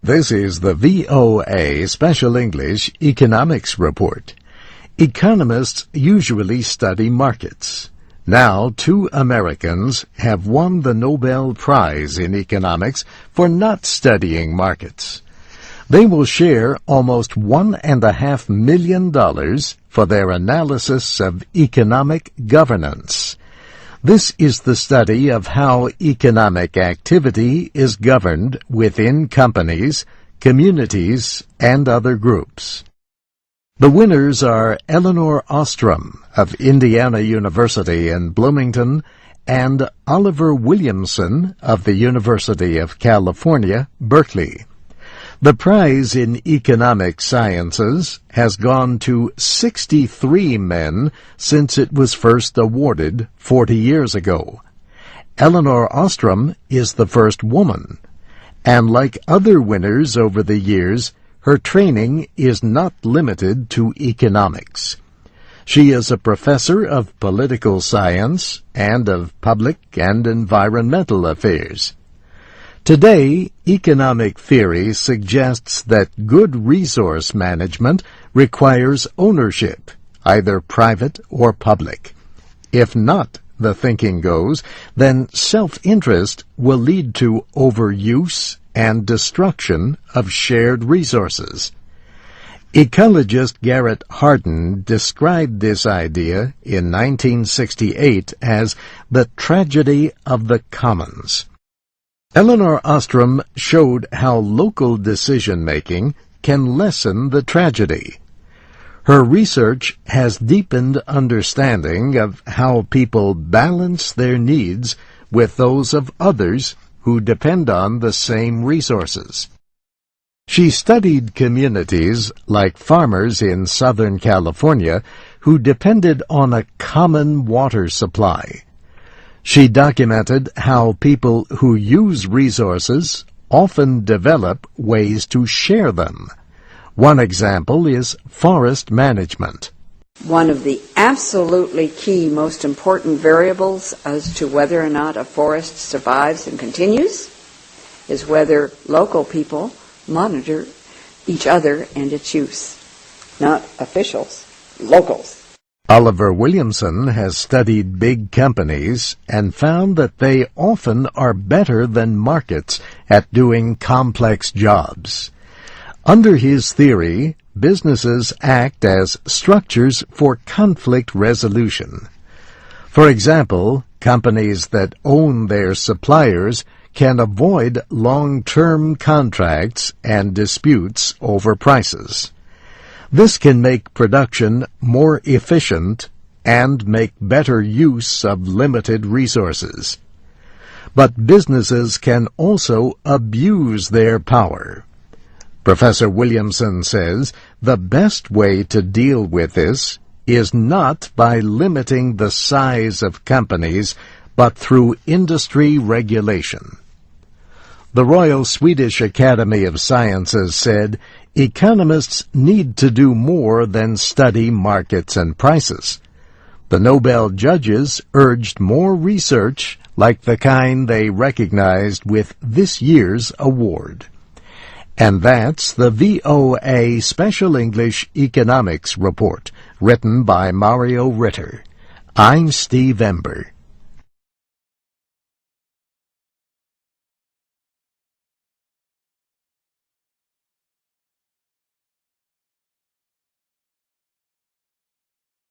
This is the VOA Special English Economics Report. Economists usually study markets. Now, 2 Americans have won the Nobel Prize in Economics for not studying markets. They will share almost $1.5 million for their analysis of economic governance. This is the study of how economic activity is governed within companies, communities, and other groups. The winners are Elinor Ostrom of Indiana University in Bloomington and Oliver Williamson of the University of California, Berkeley. The prize in economic sciences has gone to 63 men since it was first awarded 40 years ago. Elinor Ostrom is the first woman, and like other winners over the years, her training is not limited to economics. She is a professor of political science and of public and environmental affairs. Today, economic theory suggests that good resource management requires ownership, either private or public. If not, the thinking goes, then self-interest will lead to overuse and destruction of shared resources. Ecologist Garrett Hardin described this idea in 1968 as the tragedy of the commons. Elinor Ostrom showed how local decision-making can lessen the tragedy. Her research has deepened understanding of how people balance their needs with those of others who depend on the same resources. She studied communities like farmers in Southern California who depended on a common water supply. She documented how people who use resources often develop ways to share them. One example is forest management. One of the absolutely key, most important variables as to whether or not a forest survives and continues is whether local people monitor each other and its use. Not officials, locals. Oliver Williamson has studied big companies and found that they often are better than markets at doing complex jobs. Under his theory, businesses act as structures for conflict resolution. For example, companies that own their suppliers can avoid long-term contracts and disputes over prices. This can make production more efficient and make better use of limited resources. But businesses can also abuse their power. Professor Williamson says the best way to deal with this is not by limiting the size of companies, but through industry regulation. The Royal Swedish Academy of Sciences said, "Economists need to do more than study markets and prices." The Nobel judges urged more research like the kind they recognized with this year's award. And that's the VOA Special English Economics Report, written by Mario Ritter. I'm Steve Ember.